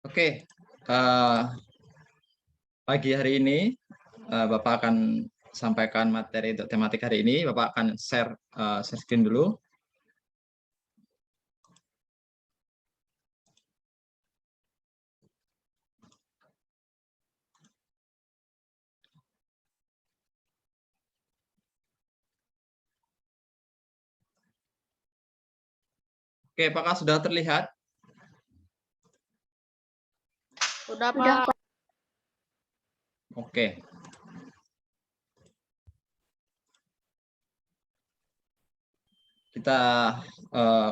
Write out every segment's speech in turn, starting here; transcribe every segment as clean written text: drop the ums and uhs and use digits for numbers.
Oke, eh, pagi hari ini Bapak akan sampaikan materi untuk tematik hari ini. Bapak akan share screen dulu. Oke, apakah sudah terlihat? Sudah, Pak. Oke. Kita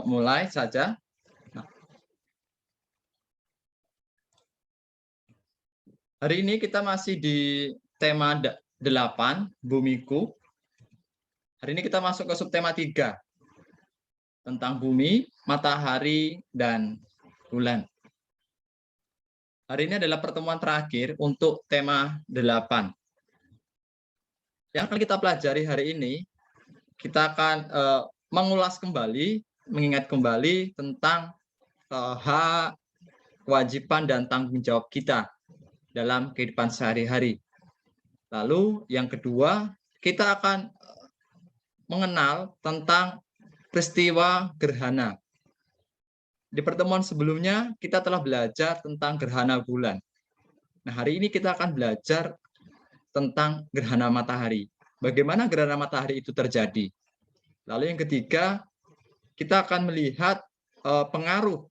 mulai saja. Hari ini kita masih di tema 8, Bumiku. Hari ini kita masuk ke subtema 3, tentang bumi, matahari, dan bulan. Hari ini adalah pertemuan terakhir untuk tema 8. Yang akan kita pelajari hari ini, kita akan mengulas kembali, mengingat kembali tentang hak, kewajiban, dan tanggung jawab kita dalam kehidupan sehari-hari. Lalu yang kedua, kita akan mengenal tentang peristiwa gerhana. Di pertemuan sebelumnya, kita telah belajar tentang gerhana bulan. Nah, hari ini kita akan belajar tentang gerhana matahari. Bagaimana gerhana matahari itu terjadi? Lalu yang ketiga, kita akan melihat pengaruh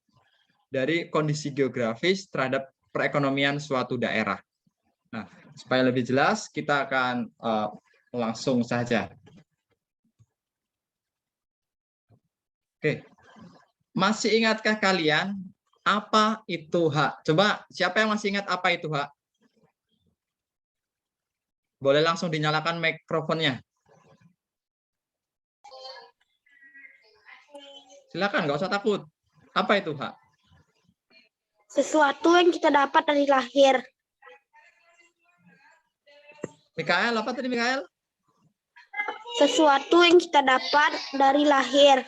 dari kondisi geografis terhadap perekonomian suatu daerah. Nah, supaya lebih jelas, kita akan langsung saja. Oke, masih ingatkah kalian apa itu hak? Coba, siapa yang masih ingat apa itu hak? Boleh langsung dinyalakan mikrofonnya. Silakan, nggak usah takut. Apa itu hak? Sesuatu yang kita dapat dari lahir. Mikael, apa tadi Mikael? Sesuatu yang kita dapat dari lahir.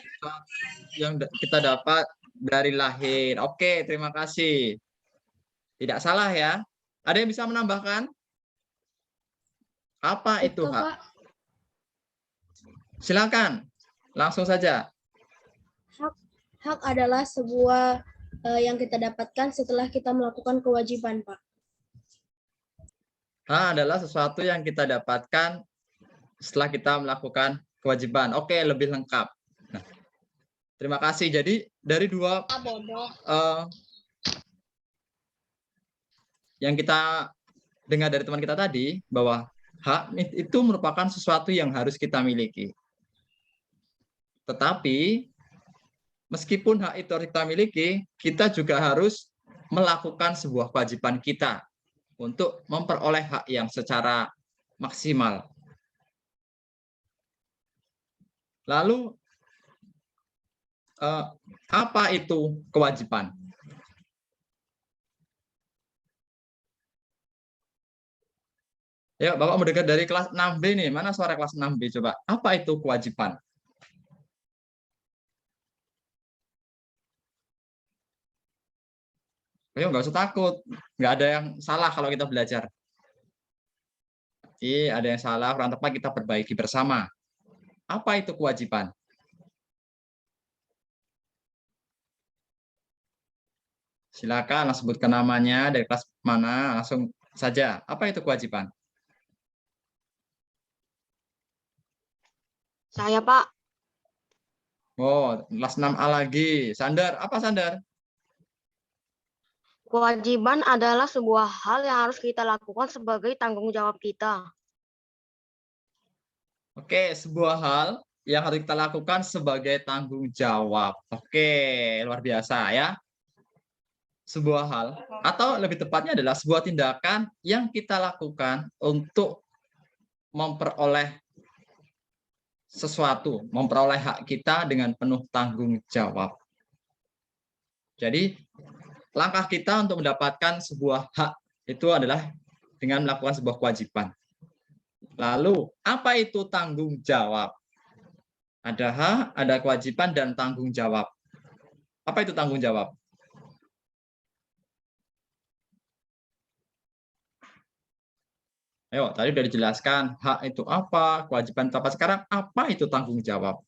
Yang kita dapat dari lahir. Oke, terima kasih. Tidak salah ya. Ada yang bisa menambahkan? Apa itu hak? Pak. Silakan, langsung saja. Hak adalah sebuah yang kita dapatkan setelah kita melakukan kewajiban, Pak. Hak adalah sesuatu yang kita dapatkan setelah kita melakukan kewajiban. Oke, lebih lengkap. Nah, terima kasih. Jadi dari dua yang kita dengar dari teman kita tadi, bahwa hak itu merupakan sesuatu yang harus kita miliki. Tetapi meskipun hak itu harus kita miliki, kita juga harus melakukan sebuah kewajiban kita untuk memperoleh hak yang secara maksimal. Lalu, apa itu kewajiban? Ya, Bapak mendengar dari kelas 6B nih. Mana suara kelas 6B? Coba, apa itu kewajiban? Ayo, nggak usah takut. Nggak ada yang salah kalau kita belajar. Ada yang salah, kurang tepat kita perbaiki bersama. Apa itu kewajiban? Silakan sebutkan namanya, dari kelas mana, langsung saja. Apa itu kewajiban? Saya, Pak. Oh, kelas 6A lagi. Sandar, apa Sandar? Kewajiban adalah sebuah hal yang harus kita lakukan sebagai tanggung jawab kita. Oke, sebuah hal yang harus kita lakukan sebagai tanggung jawab. Oke, luar biasa ya. Sebuah hal, atau lebih tepatnya adalah sebuah tindakan yang kita lakukan untuk memperoleh sesuatu, memperoleh hak kita dengan penuh tanggung jawab. Jadi, langkah kita untuk mendapatkan sebuah hak itu adalah dengan melakukan sebuah kewajiban. Lalu, apa itu tanggung jawab? Ada hak, ada kewajiban, dan tanggung jawab. Apa itu tanggung jawab? Ayo, tadi udah dijelaskan hak itu apa, kewajiban itu apa. Sekarang apa itu tanggung jawab?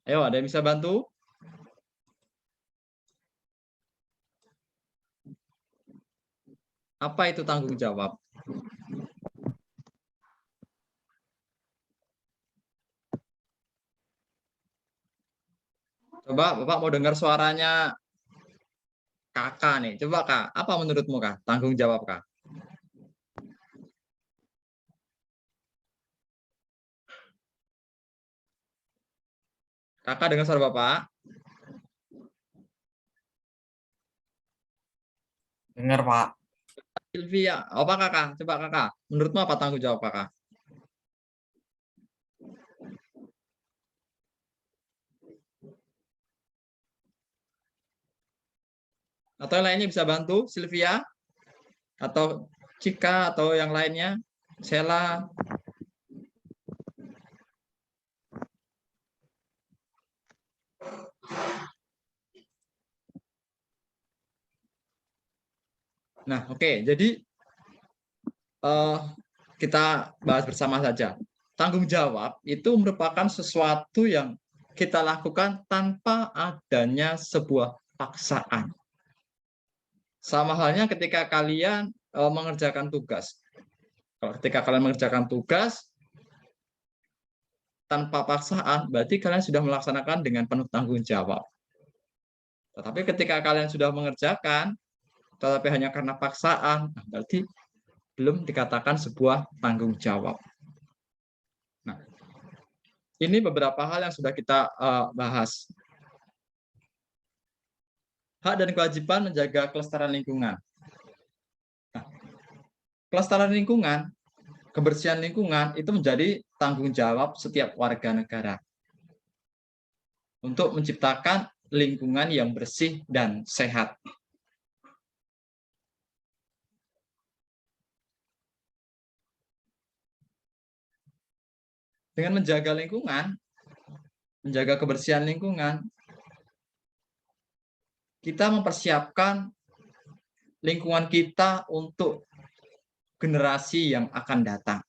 Ayo, ada yang bisa bantu? Apa itu tanggung jawab? Coba Bapak mau dengar suaranya Kakak nih. Coba Kak, apa menurutmu Kak? Tanggung jawab Kak? Kakak dengar suara Bapak? Dengar, Pak. Sylvia, apa Kakak? Coba Kakak, menurutmu apa tanggung jawab Kakak? Atau yang lainnya bisa bantu, Sylvia? Atau Cika, atau yang lainnya? Sela? Nah, oke. Jadi kita bahas bersama saja. Tanggung jawab itu merupakan sesuatu yang kita lakukan tanpa adanya sebuah paksaan. Sama halnya ketika kalian mengerjakan tugas. Kalau ketika kalian mengerjakan tugas tanpa paksaan, berarti kalian sudah melaksanakan dengan penuh tanggung jawab. Tetapi ketika kalian sudah mengerjakan, tetapi hanya karena paksaan, berarti belum dikatakan sebuah tanggung jawab. Nah, ini beberapa hal yang sudah kita bahas. Hak dan kewajiban menjaga kelestarian lingkungan. Nah, kelestarian lingkungan, kebersihan lingkungan itu menjadi tanggung jawab setiap warga negara untuk menciptakan lingkungan yang bersih dan sehat. Dengan menjaga lingkungan, menjaga kebersihan lingkungan, kita mempersiapkan lingkungan kita untuk generasi yang akan datang.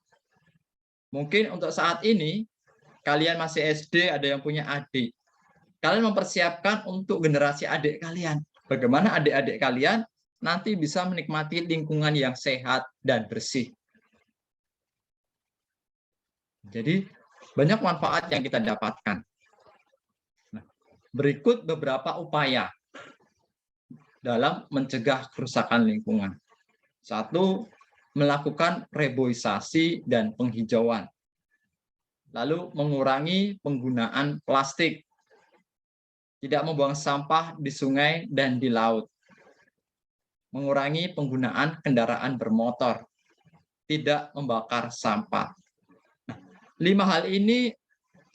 Mungkin untuk saat ini, kalian masih SD, ada yang punya adik. Kalian mempersiapkan untuk generasi adik kalian. Bagaimana adik-adik kalian nanti bisa menikmati lingkungan yang sehat dan bersih. Jadi, banyak manfaat yang kita dapatkan. Nah, berikut beberapa upaya dalam mencegah kerusakan lingkungan. Satu, melakukan reboisasi dan penghijauan. Lalu mengurangi penggunaan plastik. Tidak membuang sampah di sungai dan di laut. Mengurangi penggunaan kendaraan bermotor. Tidak membakar sampah. Nah, 5 hal ini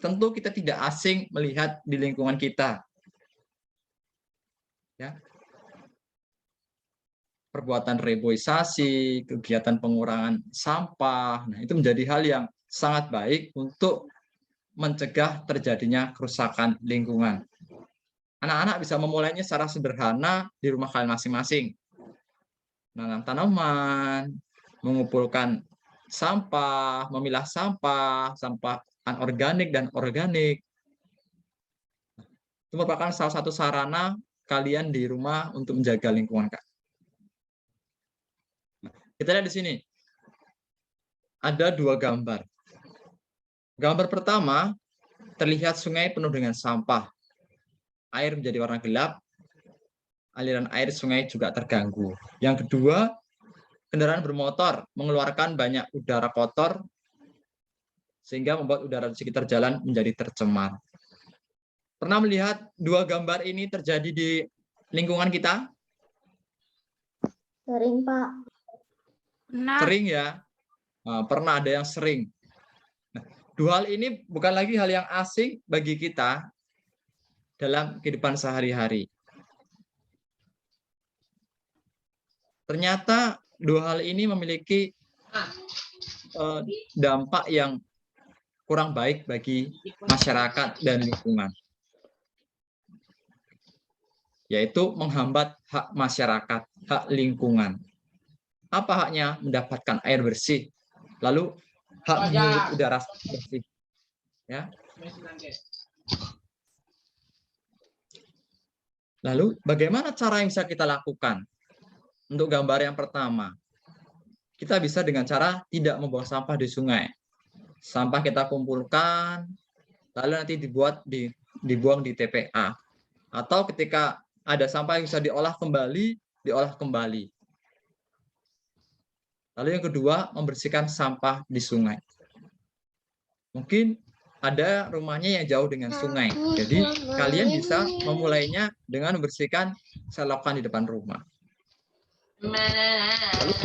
tentu kita tidak asing melihat di lingkungan kita. Ya. Perbuatan reboisasi, kegiatan pengurangan sampah, nah itu menjadi hal yang sangat baik untuk mencegah terjadinya kerusakan lingkungan. Anak-anak bisa memulainya secara sederhana di rumah kalian masing-masing. Menanam tanaman, mengumpulkan sampah, memilah sampah, sampah anorganik dan organik. Itu merupakan salah satu sarana kalian di rumah untuk menjaga lingkungan. Kita lihat di sini. Ada 2 gambar. Gambar pertama, terlihat sungai penuh dengan sampah. Air menjadi warna gelap, aliran air sungai juga terganggu. Yang kedua, kendaraan bermotor mengeluarkan banyak udara kotor, sehingga membuat udara di sekitar jalan menjadi tercemar. Pernah melihat 2 gambar ini terjadi di lingkungan kita? Sering, Pak. Sering ya? Pernah ada yang sering. Nah, 2 hal ini bukan lagi hal yang asing bagi kita dalam kehidupan sehari-hari. Ternyata 2 hal ini memiliki dampak yang kurang baik bagi masyarakat dan lingkungan. yaitu menghambat hak masyarakat, hak lingkungan. Apa haknya? Mendapatkan air bersih, lalu hak menghirup udara bersih. Ya. Lalu bagaimana cara yang bisa kita lakukan? Untuk gambar yang pertama, kita bisa dengan cara tidak membuang sampah di sungai. Sampah kita kumpulkan, lalu nanti dibuang di TPA. Atau ketika ada sampah yang bisa diolah kembali, diolah kembali. Lalu yang kedua, membersihkan sampah di sungai. Mungkin ada rumahnya yang jauh dengan sungai. Jadi kalian bisa memulainya dengan membersihkan selokan di depan rumah. Lalu,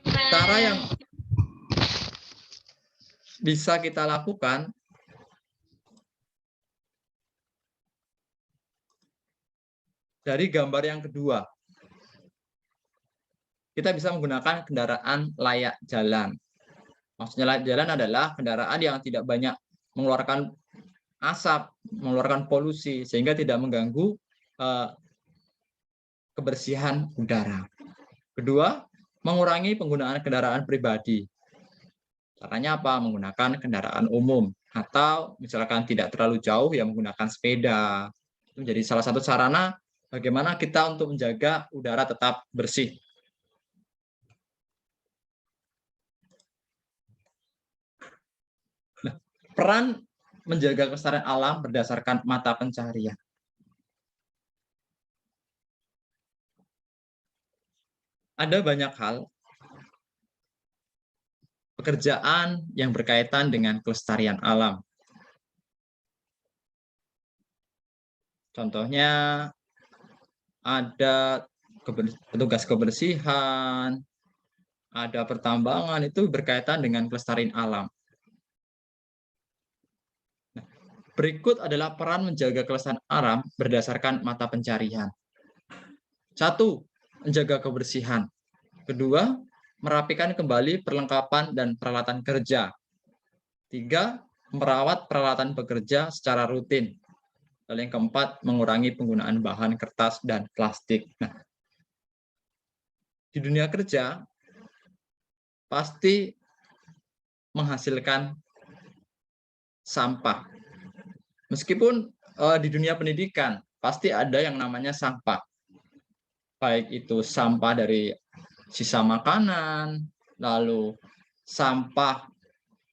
cara yang bisa kita lakukan dari gambar yang kedua. Kita bisa menggunakan kendaraan layak jalan. Maksudnya layak jalan adalah kendaraan yang tidak banyak mengeluarkan asap, mengeluarkan polusi, sehingga tidak mengganggu kebersihan udara. Kedua, mengurangi penggunaan kendaraan pribadi. Caranya apa? Menggunakan kendaraan umum. Atau misalkan tidak terlalu jauh, ya menggunakan sepeda. Itu menjadi salah satu sarana bagaimana kita untuk menjaga udara tetap bersih. Nah, peran menjaga kelestarian alam berdasarkan mata pencaharian. Ada banyak hal pekerjaan yang berkaitan dengan kelestarian alam. Contohnya ada petugas kebersihan, ada pertambangan, itu berkaitan dengan kelestarian alam. Nah, berikut adalah peran menjaga kelestarian alam berdasarkan mata pencarian. 1. Menjaga kebersihan. Kedua, merapikan kembali perlengkapan dan peralatan kerja. 3. Merawat peralatan bekerja secara rutin. Lalu yang keempat, mengurangi penggunaan bahan kertas dan plastik. Nah, di dunia kerja pasti menghasilkan sampah. Meskipun di dunia pendidikan pasti ada yang namanya sampah. Baik itu sampah dari sisa makanan, lalu sampah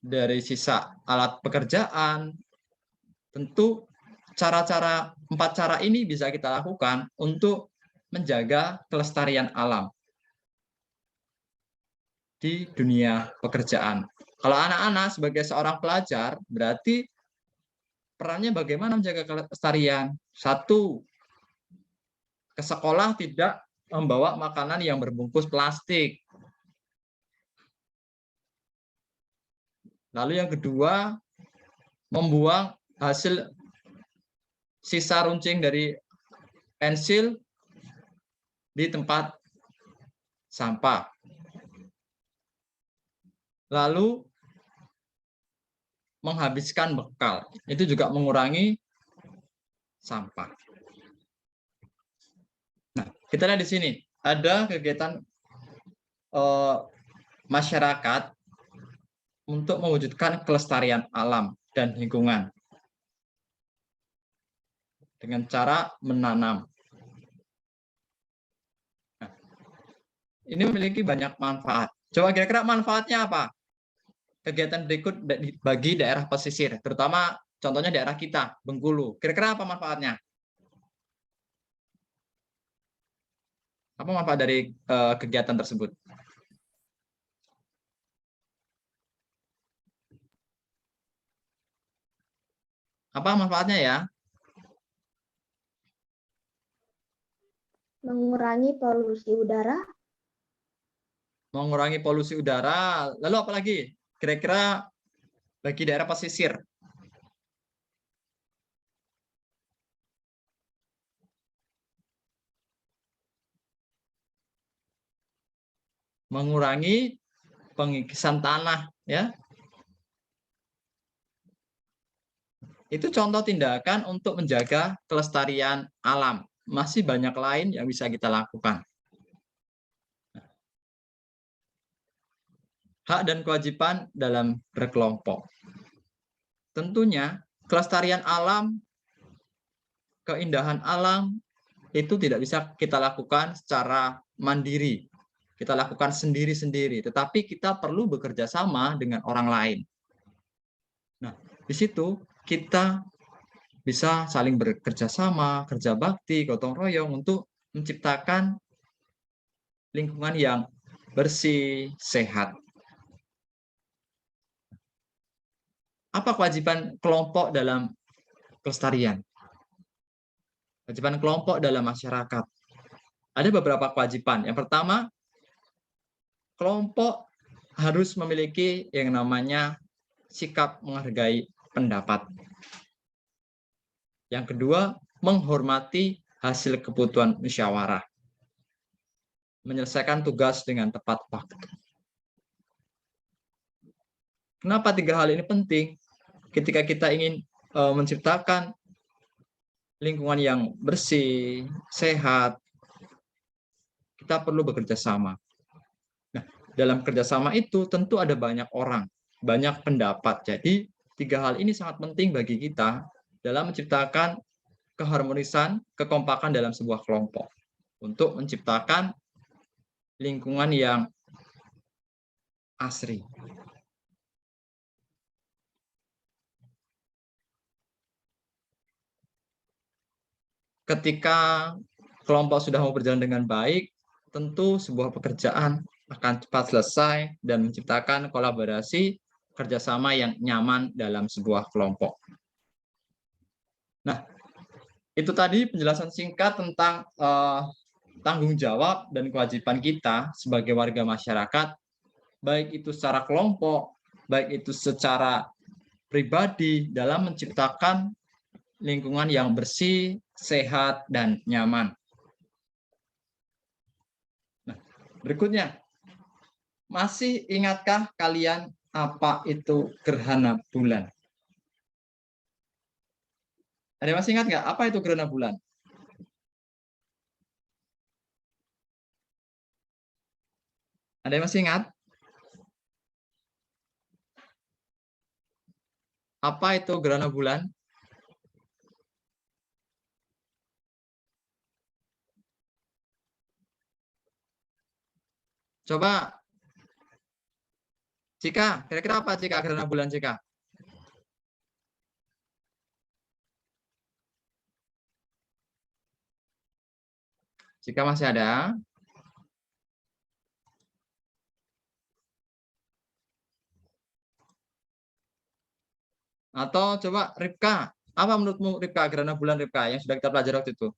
dari sisa alat pekerjaan. Tentu 4 cara ini bisa kita lakukan untuk menjaga kelestarian alam di dunia pekerjaan. Kalau anak-anak sebagai seorang pelajar, berarti perannya bagaimana menjaga kelestarian? 1, ke sekolah tidak membawa makanan yang berbungkus plastik. Lalu yang kedua, membuang hasil sisa runcing dari pensil di tempat sampah. Lalu menghabiskan bekal, itu juga mengurangi sampah. Nah, kita lihat di sini ada kegiatan masyarakat untuk mewujudkan kelestarian alam dan lingkungan dengan cara menanam. Nah, ini memiliki banyak manfaat. Coba kira-kira manfaatnya apa? Kegiatan berikut bagi daerah pesisir, terutama contohnya daerah kita, Bengkulu. Kira-kira apa manfaatnya? Apa manfaat dari kegiatan tersebut? Apa manfaatnya ya? Mengurangi polusi udara. Mengurangi polusi udara. Lalu apa lagi? Kira-kira bagi daerah pesisir. Mengurangi pengikisan tanah, ya. Itu contoh tindakan untuk menjaga kelestarian alam. masih banyak lain yang bisa kita lakukan. Hak dan kewajiban dalam berkelompok. Tentunya kelestarian alam, keindahan alam itu tidak bisa kita lakukan secara mandiri. Kita lakukan sendiri-sendiri, tetapi kita perlu bekerja sama dengan orang lain. Nah, di situ kita bisa saling bekerja sama, kerja bakti, gotong royong untuk menciptakan lingkungan yang bersih, sehat. Apa kewajiban kelompok dalam kelestarian? Kewajiban kelompok dalam masyarakat. Ada beberapa kewajiban. Yang pertama, kelompok harus memiliki yang namanya sikap menghargai pendapat. Yang kedua, menghormati hasil keputusan musyawarah. Menyelesaikan tugas dengan tepat waktu. Kenapa 3 hal ini penting? Ketika kita ingin menciptakan lingkungan yang bersih, sehat, kita perlu bekerja sama. Nah, dalam kerjasama itu tentu ada banyak orang, banyak pendapat. Jadi 3 hal ini sangat penting bagi kita dalam menciptakan keharmonisan, kekompakan dalam sebuah kelompok untuk menciptakan lingkungan yang asri. Ketika kelompok sudah mau berjalan dengan baik, tentu sebuah pekerjaan akan cepat selesai dan menciptakan kolaborasi kerjasama yang nyaman dalam sebuah kelompok. Nah, itu tadi penjelasan singkat tentang tanggung jawab dan kewajiban kita sebagai warga masyarakat, baik itu secara kelompok, baik itu secara pribadi dalam menciptakan lingkungan yang bersih, sehat, dan nyaman. Nah, berikutnya, masih ingatkah kalian apa itu gerhana bulan? Ada yang masih ingat nggak apa itu gerhana bulan? Ada yang masih ingat? Apa itu gerhana bulan? Coba, Cika, kira-kira apa Cika gerhana bulan Cika? Cika masih ada? Atau coba Ripka, apa menurutmu Ripka gerhana bulan Ripka yang sudah kita pelajari waktu itu?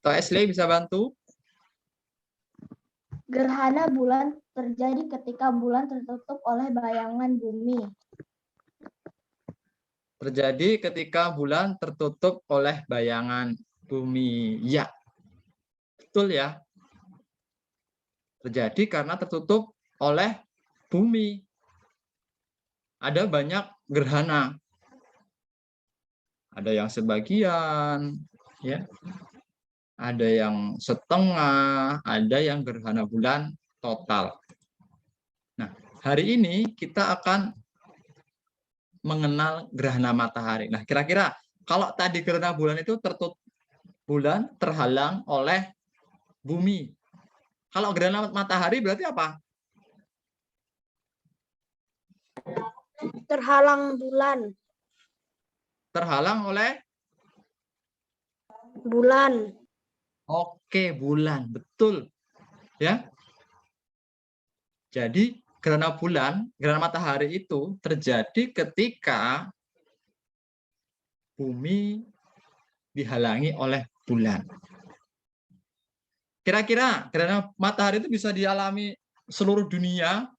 Atau Ashley bisa bantu? Gerhana bulan terjadi ketika bulan tertutup oleh bayangan bumi. Terjadi ketika bulan tertutup oleh bayangan bumi. Ya, betul ya. Terjadi karena tertutup oleh bumi. Ada banyak gerhana. Ada yang sebagian, ya. Ada yang setengah, ada yang gerhana bulan total. Nah, hari ini kita akan mengenal gerhana matahari. Nah, kira-kira kalau tadi gerhana bulan itu tertutup, bulan terhalang oleh bumi. Kalau gerhana matahari berarti apa? Terhalang bulan. Terhalang oleh Bulan. Oke, bulan, betul. Ya. Jadi gerhana bulan, gerhana matahari itu terjadi ketika bumi dihalangi oleh bulan. Kira-kira gerhana matahari itu bisa dialami seluruh dunia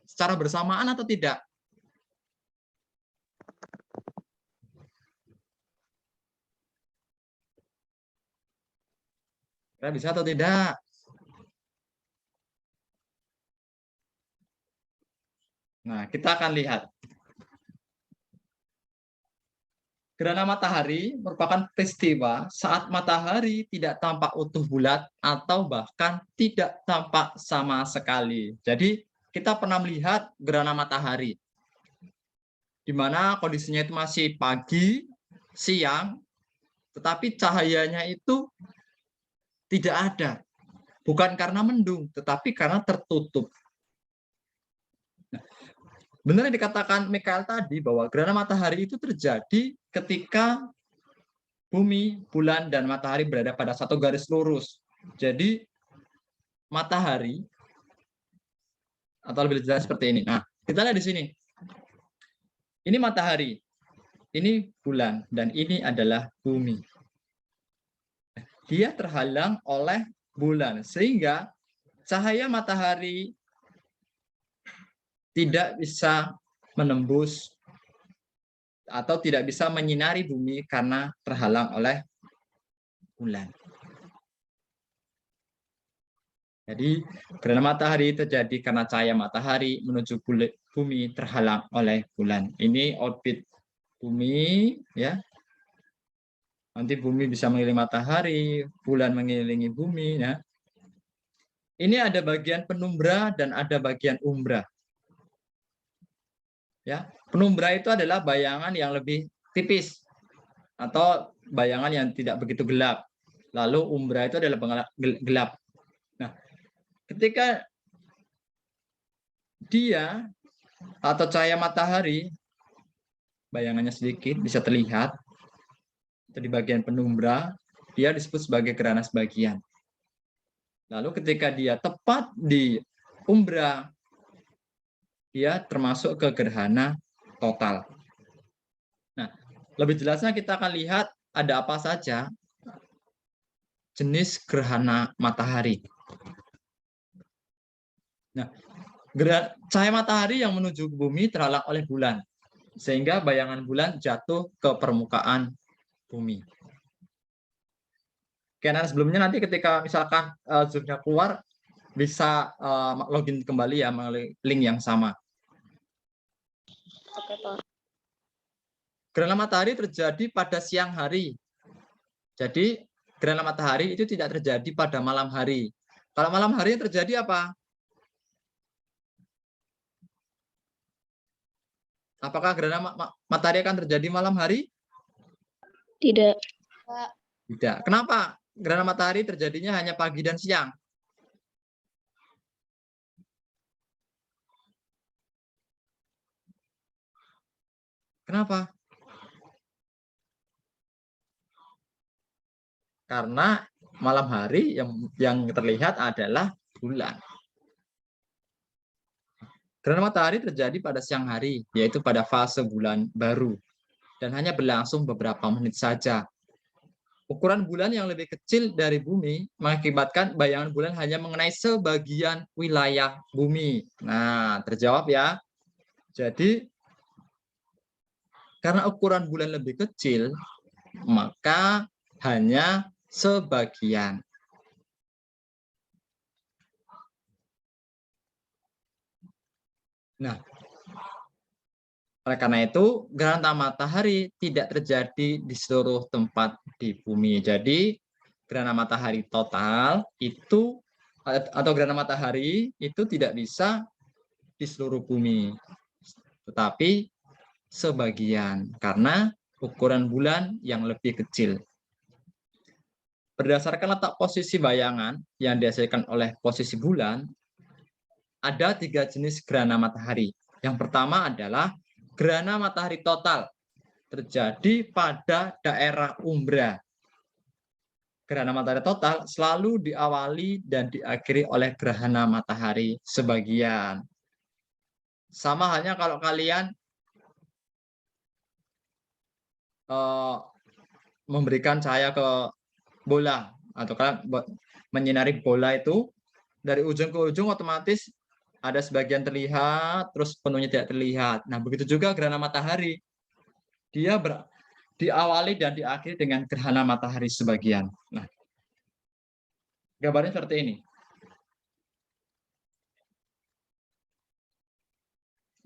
secara bersamaan atau tidak? Kira bisa atau tidak? Nah, kita akan lihat. Gerhana matahari merupakan peristiwa saat matahari tidak tampak utuh bulat atau bahkan tidak tampak sama sekali. Jadi, kita pernah melihat gerhana matahari, di mana kondisinya itu masih pagi, siang, tetapi cahayanya itu tidak ada. Bukan karena mendung, tetapi karena tertutup. Benar yang dikatakan Mikael tadi bahwa gerhana matahari itu terjadi ketika bumi, bulan, dan matahari berada pada satu garis lurus. Jadi matahari, atau lebih jelas seperti ini. Nah, kita lihat di sini. Ini matahari, ini bulan, dan ini adalah bumi. Dia terhalang oleh bulan, sehingga cahaya matahari tidak bisa menembus atau tidak bisa menyinari bumi karena terhalang oleh bulan. Jadi gerhana matahari terjadi karena cahaya matahari menuju bumi terhalang oleh bulan. Ini orbit bumi, ya. Nanti bumi bisa mengelilingi matahari, bulan mengelilingi bumi, ya. Ini ada bagian penumbra dan ada bagian umbra. Ya, penumbra itu adalah bayangan yang lebih tipis atau bayangan yang tidak begitu gelap. Lalu umbra itu adalah gelap. Nah, ketika dia atau cahaya matahari bayangannya sedikit bisa terlihat di bagian penumbra, dia disebut sebagai gerhana sebagian. Lalu ketika dia tepat di umbra, dia termasuk ke gerhana total. Nah, lebih jelasnya kita akan lihat ada apa saja jenis gerhana matahari. Nah, cahaya matahari yang menuju bumi terhalang oleh bulan, sehingga bayangan bulan jatuh ke permukaan bumi. Oke, nah sebelumnya nanti ketika misalkan Zoom-nya keluar, bisa login kembali ya melalui link yang sama. Oke, Pak. Gerhana matahari terjadi pada siang hari. Jadi gerhana matahari itu tidak terjadi pada malam hari. Kalau malam hari terjadi apa? Apakah gerhana matahari akan terjadi malam hari? Tidak. Tidak. Kenapa? Gerhana matahari terjadinya hanya pagi dan siang. Kenapa? Karena malam hari yang terlihat adalah bulan. Gerhana matahari terjadi pada siang hari, yaitu pada fase bulan baru, dan hanya berlangsung beberapa menit saja. Ukuran bulan yang lebih kecil dari bumi mengakibatkan bayangan bulan hanya mengenai sebagian wilayah bumi. Nah, terjawab ya. Jadi, karena ukuran bulan lebih kecil, maka hanya sebagian. Nah, oleh karena itu, gerhana matahari tidak terjadi di seluruh tempat di bumi. Jadi, gerhana matahari total itu atau gerhana matahari itu tidak bisa di seluruh bumi, tetapi sebagian karena ukuran bulan yang lebih kecil. Berdasarkan letak posisi bayangan yang dihasilkan oleh posisi bulan, ada 3 jenis gerhana matahari. Yang pertama adalah gerhana matahari total, terjadi pada daerah umbra. Gerhana matahari total selalu diawali dan diakhiri oleh gerhana matahari sebagian. Sama halnya kalau kalian memberikan cahaya ke bola atau kan menyinari bola itu dari ujung ke ujung otomatis ada sebagian terlihat terus penuhnya tidak terlihat. Nah, begitu juga gerhana matahari. Dia diawali dan diakhiri dengan gerhana matahari sebagian. Nah, Gambarnya seperti ini.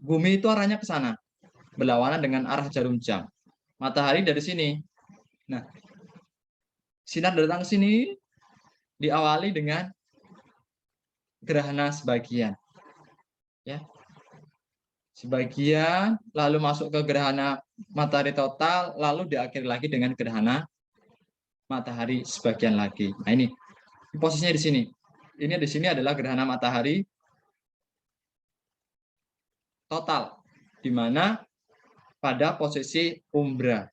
Bumi itu arahnya ke sana, berlawanan dengan arah jarum jam. Matahari dari sini. Nah, sinar datang ke sini diawali dengan gerhana sebagian. Ya. Sebagian, lalu masuk ke gerhana matahari total, lalu diakhiri lagi dengan gerhana matahari sebagian lagi. Nah, ini posisinya di sini. Ini di sini adalah gerhana matahari total, di mana pada posisi umbra.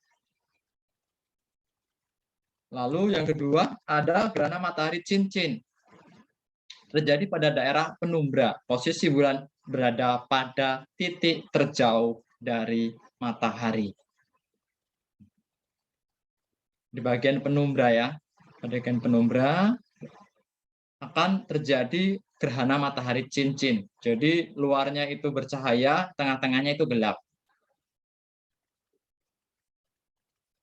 Lalu yang kedua ada gerhana matahari cincin. Terjadi pada daerah penumbra. Posisi bulan berada pada titik terjauh dari matahari. Di bagian penumbra ya. Pada bagian penumbra akan terjadi gerhana matahari cincin. Jadi luarnya itu bercahaya, tengah-tengahnya itu gelap.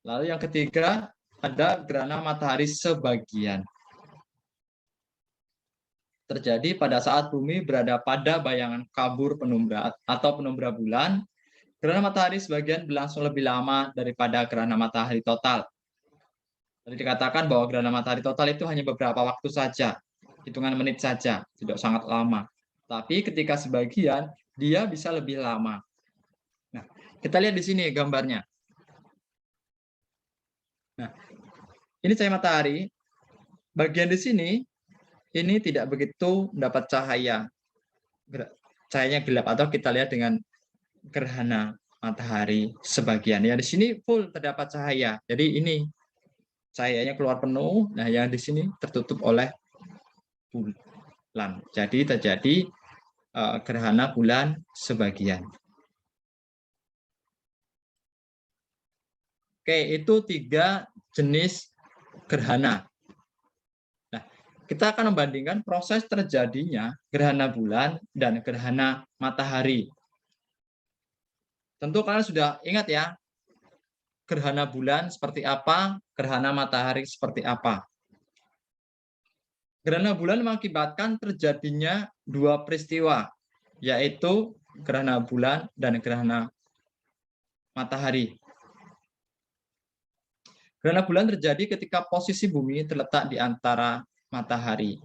Lalu yang ketiga ada gerhana matahari sebagian. Terjadi pada saat bumi berada pada bayangan kabur penumbra atau penumbra bulan. Gerhana matahari sebagian berlangsung lebih lama daripada gerhana matahari total. Tadi dikatakan bahwa gerhana matahari total itu hanya beberapa waktu saja, hitungan menit saja, tidak sangat lama. Tapi ketika sebagian, dia bisa lebih lama. Nah, kita lihat di sini gambarnya. Nah, ini cahaya matahari. Bagian di sini, ini tidak begitu mendapat cahaya. Cahayanya gelap atau kita lihat dengan gerhana matahari sebagian. Ya, di sini full terdapat cahaya. Jadi ini cahayanya keluar penuh. Nah, yang di sini tertutup oleh bulan. Jadi terjadi gerhana bulan sebagian. Oke, itu 3 jenis gerhana. Nah, kita akan membandingkan proses terjadinya gerhana bulan dan gerhana matahari. Tentu kalian sudah ingat ya, gerhana bulan seperti apa, gerhana matahari seperti apa. Gerhana bulan mengakibatkan terjadinya 2 peristiwa, yaitu gerhana bulan dan gerhana matahari. Gerhana bulan terjadi ketika posisi bumi terletak di antara matahari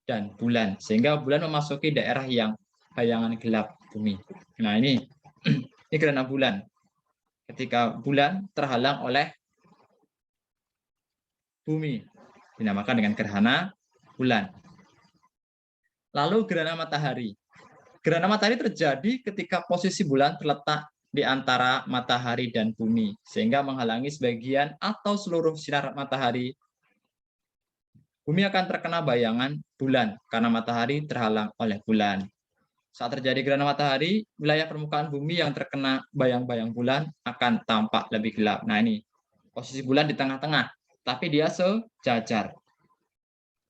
dan bulan, sehingga bulan memasuki daerah yang bayangan gelap bumi. Nah, ini gerhana bulan. Ketika bulan terhalang oleh bumi, dinamakan dengan gerhana bulan. Lalu gerhana matahari. Gerhana matahari terjadi ketika posisi bulan terletak di antara matahari dan bumi, sehingga menghalangi sebagian atau seluruh sinar matahari. Bumi akan terkena bayangan bulan karena matahari terhalang oleh bulan. Saat terjadi gerhana matahari, wilayah permukaan bumi yang terkena bayang-bayang bulan akan tampak lebih gelap. Nah, ini posisi bulan di tengah-tengah, tapi dia sejajar.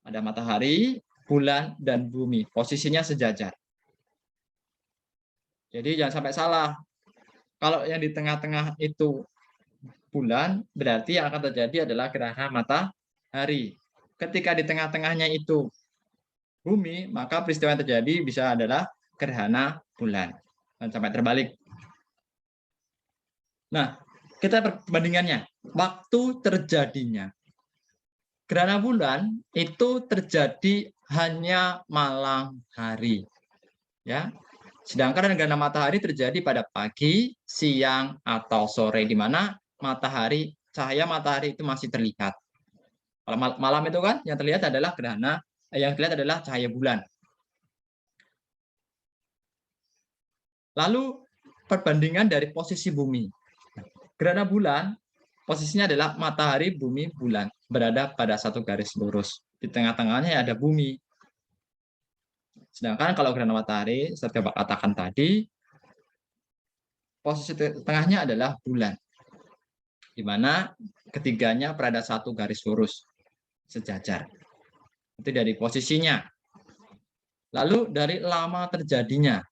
Ada matahari, bulan, dan bumi. Posisinya sejajar. Jadi jangan sampai salah. Kalau yang di tengah-tengah itu bulan, berarti yang akan terjadi adalah gerhana matahari. Ketika di tengah-tengahnya itu bumi, maka peristiwa yang terjadi bisa adalah gerhana bulan. Dan sampai terbalik. Nah, kita perbandingannya. Waktu terjadinya. Gerhana bulan itu terjadi hanya malam hari. Ya. Sedangkan gerhana matahari terjadi pada pagi, siang, atau sore, di mana matahari, cahaya matahari itu masih terlihat. Kalau malam itu kan yang terlihat adalah gerhana, yang terlihat adalah cahaya bulan. Lalu perbandingan dari posisi bumi. Gerhana bulan posisinya adalah matahari, bumi, bulan berada pada satu garis lurus. Di tengah-tengahnya ada bumi. Sedangkan kalau gerhana matahari, seperti Bapak katakan tadi, posisi tengahnya adalah bulan, di mana ketiganya berada satu garis lurus, sejajar. Itu dari posisinya. Lalu dari lama terjadinya.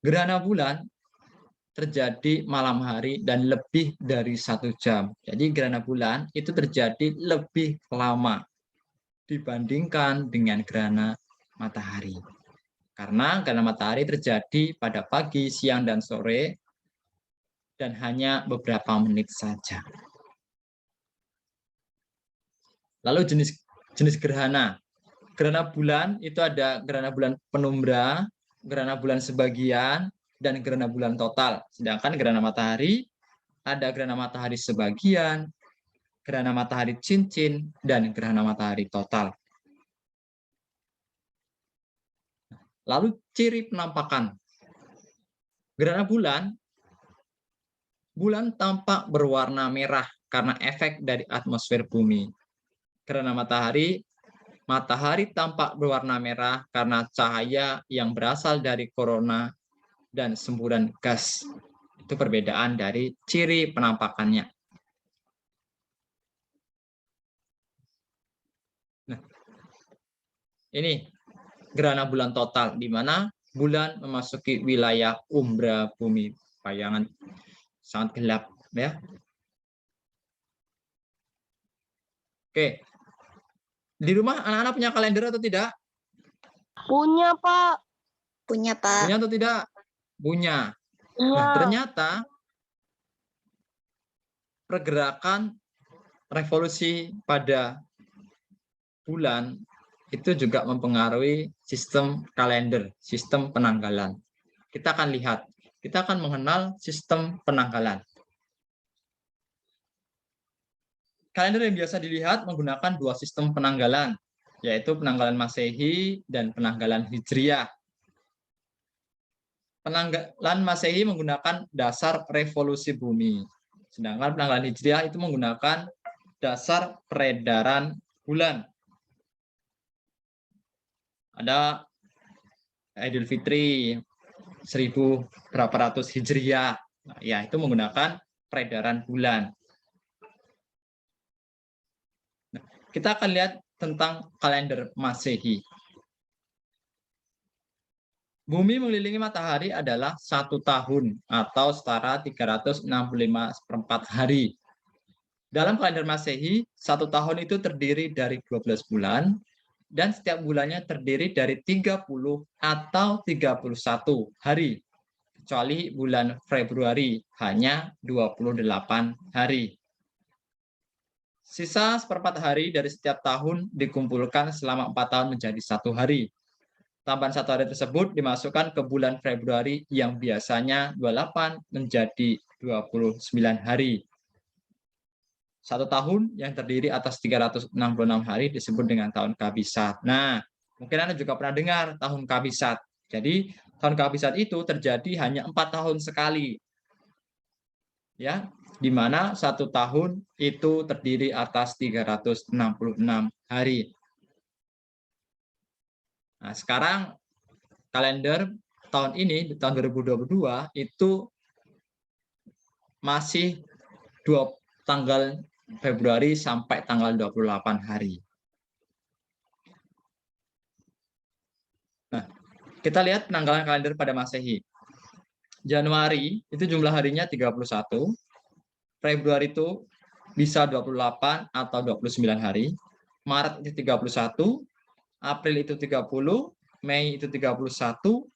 Gerhana bulan terjadi malam hari dan lebih dari 1 jam. Jadi gerhana bulan itu terjadi lebih lama dibandingkan dengan gerhana matahari. Karena gerhana matahari terjadi pada pagi, siang, dan sore, dan hanya beberapa menit saja. Lalu jenis gerhana. Gerhana bulan itu ada gerhana bulan penumbra, gerhana bulan sebagian, dan gerhana bulan total. Sedangkan gerhana matahari ada gerhana matahari sebagian, gerhana matahari cincin, dan gerhana matahari total. Lalu ciri penampakan. Gerhana bulan tampak berwarna merah karena efek dari atmosfer bumi. Gerhana matahari tampak berwarna merah karena cahaya yang berasal dari korona dan semburan gas. Itu perbedaan dari ciri penampakannya. Nah, ini gerhana bulan total, di mana bulan memasuki wilayah umbra bumi, bayangan sangat gelap, ya. Oke, di rumah anak-anak punya kalender atau tidak? Punya, Pak. Punya, Pak. Punya atau tidak? Punya. Nah, Iya. ternyata pergerakan revolusi pada bulan itu juga mempengaruhi sistem kalender, sistem penanggalan. Kita akan lihat, kita akan mengenal sistem penanggalan. Kalender yang biasa dilihat menggunakan dua sistem penanggalan, yaitu penanggalan Masehi dan penanggalan Hijriah. Penanggalan Masehi menggunakan dasar revolusi bumi, sedangkan penanggalan Hijriah itu menggunakan dasar peredaran bulan. Ada Idul Fitri 1000 berapa ratus Hijriah, ya itu menggunakan peredaran bulan. Nah, kita akan lihat tentang kalender Masehi. Bumi mengelilingi matahari adalah 1 tahun atau setara 365/4 hari. Dalam kalender Masehi, 1 tahun itu terdiri dari 12 bulan, dan setiap bulannya terdiri dari 30 atau 31 hari. Kecuali bulan Februari, hanya 28 hari. Sisa seperempat hari dari setiap tahun dikumpulkan selama 4 tahun menjadi 1 hari. Tambahan 1 hari tersebut dimasukkan ke bulan Februari yang biasanya 28 menjadi 29 hari. 1 tahun yang terdiri atas 366 hari disebut dengan tahun Kabisat. Nah, mungkin Anda juga pernah dengar tahun Kabisat. Jadi, tahun Kabisat itu terjadi hanya 4 tahun sekali. Ya, di mana 1 tahun itu terdiri atas 366 hari. Nah, sekarang kalender tahun ini, di tahun 2022, itu masih tanggal Februari sampai tanggal 28 hari. Nah, kita lihat penanggalan kalender pada Masehi. Januari itu jumlah harinya 31, Februari itu bisa 28 atau 29 hari, Maret itu 31, April itu 30, Mei itu 31,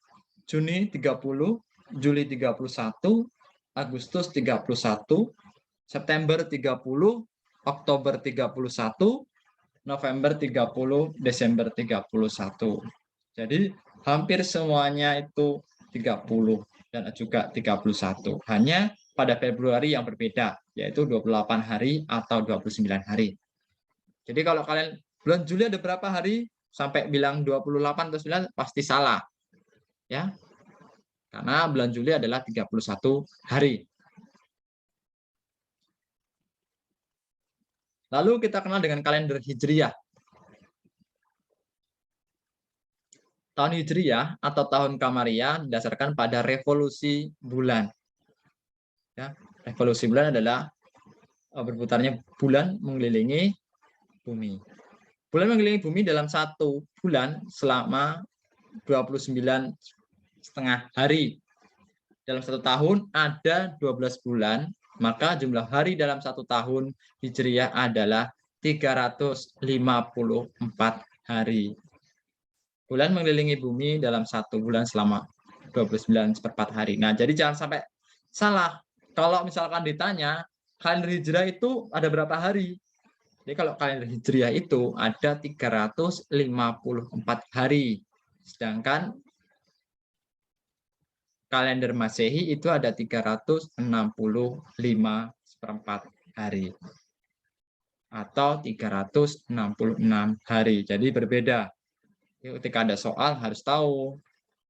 Juni 30, Juli 31, Agustus 31, September 30, Oktober 31, November 30, Desember 31. Jadi hampir semuanya itu 30 dan juga 31. Hanya pada Februari yang berbeda, yaitu 28 hari atau 29 hari. Jadi kalau kalian bulan Juli ada berapa hari? Sampai bilang 28 atau 9 pasti salah. Ya. Karena bulan Juli adalah 31 hari. Lalu kita kenal dengan kalender Hijriah. Tahun Hijriah atau tahun Qamariyah didasarkan pada revolusi bulan. Ya, revolusi bulan adalah berputarnya bulan mengelilingi bumi. Bulan mengelilingi bumi dalam 1 bulan selama 29,5 hari. Dalam 1 tahun ada 12 bulan, maka jumlah hari dalam 1 tahun Hijriah adalah 354 hari. Bulan mengelilingi bumi dalam 1 bulan selama 29/4 hari. Nah, jadi jangan sampai salah. Kalau misalkan ditanya, kalender Hijrah itu ada berapa hari? Jadi kalau kalender Hijriah itu ada 354 hari. Sedangkan kalender Masehi itu ada 365/4 hari. Atau 366 hari. Jadi berbeda. Ketika ada soal harus tahu,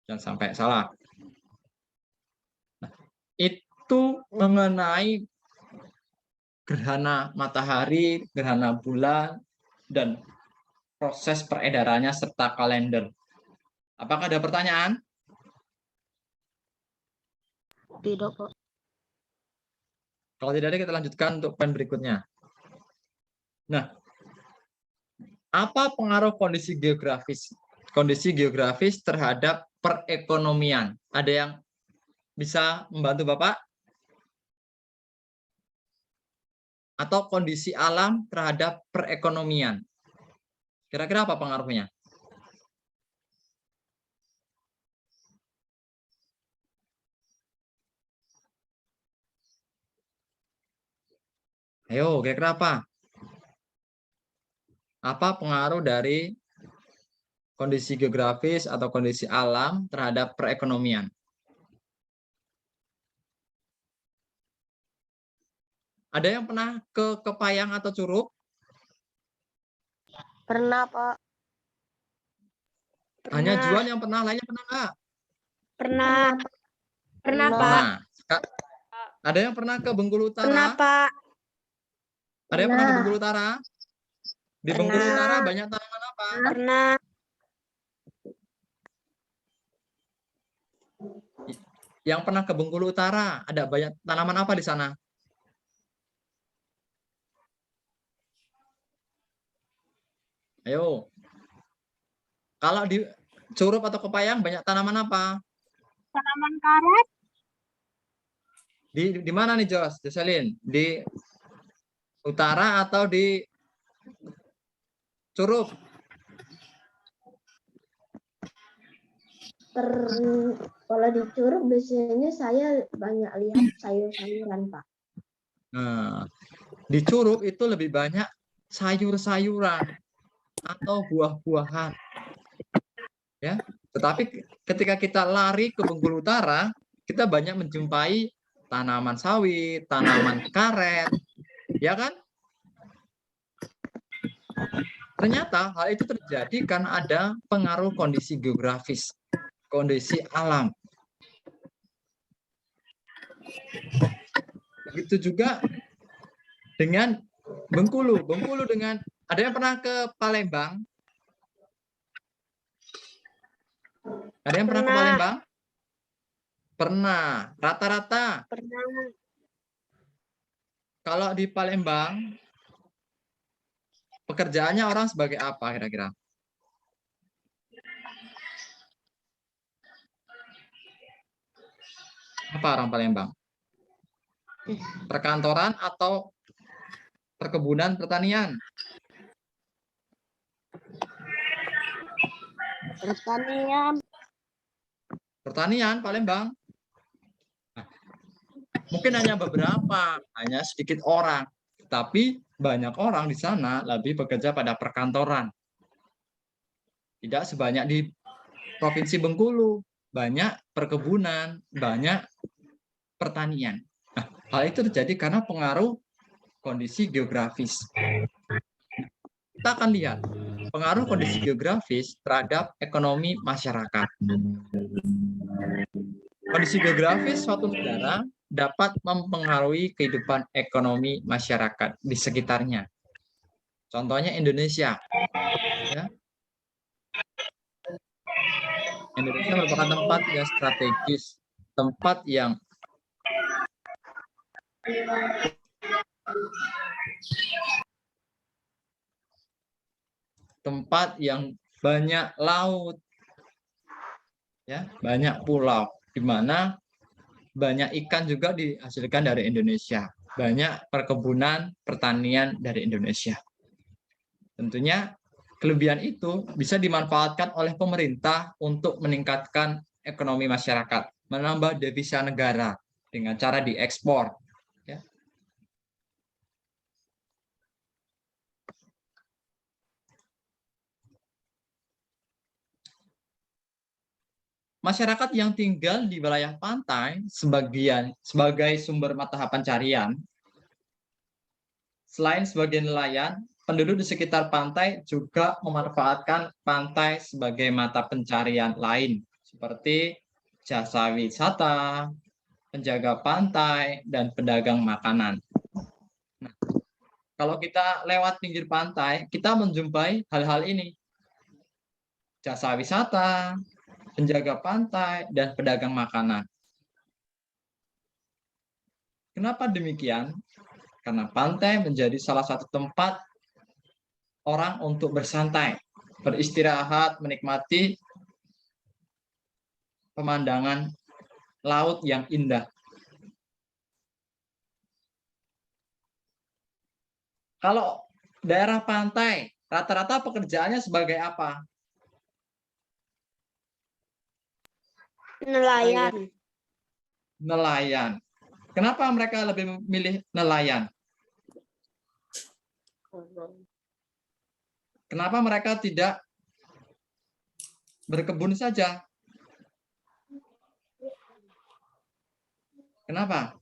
jangan sampai salah. Nah, itu mengenai gerhana matahari, gerhana bulan, dan proses peredarannya serta kalender. Apakah ada pertanyaan? Tidak, Pak. Kalau tidak ada, kita lanjutkan untuk poin berikutnya. Nah, apa pengaruh kondisi geografis? Kondisi geografis terhadap perekonomian. Ada yang bisa membantu Bapak? Atau kondisi alam terhadap perekonomian? Kira-kira apa pengaruhnya? Ayo, kira-kira apa? Apa pengaruh dari kondisi geografis atau kondisi alam terhadap perekonomian? Ada yang pernah ke Kepayang atau Curug? Pernah, Pak. Hanya Juan yang pernah, lainnya pernah nggak? Pernah. Pernah, Pak. Pernah. Ada yang pernah ke Bengkulu Utara? Pernah, Pak. Ada yang pernah ke Bengkulu Utara? Di Bengkulu Pernah. Utara banyak tanaman apa? Pernah. Yang pernah ke Bengkulu Utara, ada banyak tanaman apa di sana? Ayo. Kalau di Curup atau Kepayang banyak tanaman apa? Tanaman karet. Di mana nih, Jos? Joselin? Di utara atau di Curup? Kalau di Curug biasanya saya banyak lihat sayur-sayuran, Pak. Nah, di Curup itu lebih banyak sayur-sayuran atau buah-buahan. Ya, tetapi ketika kita lari ke Bengkulu Utara, kita banyak menjumpai tanaman sawit, tanaman karet, ya kan? Ternyata hal itu terjadi karena ada pengaruh kondisi geografis, kondisi alam. Begitu juga dengan Bengkulu. Bengkulu dengan, ada yang pernah ke Palembang? Ada yang pernah ke Palembang? Pernah. Rata-rata. Pernah. Kalau di Palembang, pekerjaannya orang sebagai apa kira-kira? Apa orang Palembang? Perkantoran atau perkebunan, pertanian? Pertanian. Pertanian Palembang. Nah, mungkin hanya beberapa, hanya sedikit orang, tapi banyak orang di sana lebih bekerja pada perkantoran. Tidak sebanyak di Provinsi Bengkulu, banyak perkebunan, banyak pertanian. Nah, hal itu terjadi karena pengaruh kondisi geografis. Kita akan lihat pengaruh kondisi geografis terhadap ekonomi masyarakat. Kondisi geografis suatu negara dapat mempengaruhi kehidupan ekonomi masyarakat di sekitarnya. Contohnya Indonesia. Ya. Indonesia merupakan tempat yang strategis, tempat yang banyak laut, ya, banyak pulau, di mana banyak ikan juga dihasilkan dari Indonesia, banyak perkebunan, pertanian dari Indonesia. Tentunya kelebihan itu bisa dimanfaatkan oleh pemerintah untuk meningkatkan ekonomi masyarakat, menambah devisa negara dengan cara diekspor. Ya. Masyarakat yang tinggal di wilayah pantai sebagai sumber mata pencarian, selain sebagai nelayan, penduduk di sekitar pantai juga memanfaatkan pantai sebagai mata pencarian lain, seperti jasa wisata, penjaga pantai, dan pedagang makanan. Nah, kalau kita lewat pinggir pantai, kita menjumpai hal-hal ini. Jasa wisata, penjaga pantai, dan pedagang makanan. Kenapa demikian? Karena pantai menjadi salah satu tempat orang untuk bersantai, beristirahat, menikmati pemandangan laut yang indah. Kalau daerah pantai, rata-rata pekerjaannya sebagai apa? Nelayan. Nelayan. Kenapa mereka lebih memilih nelayan? Kenapa mereka tidak berkebun saja? Kenapa?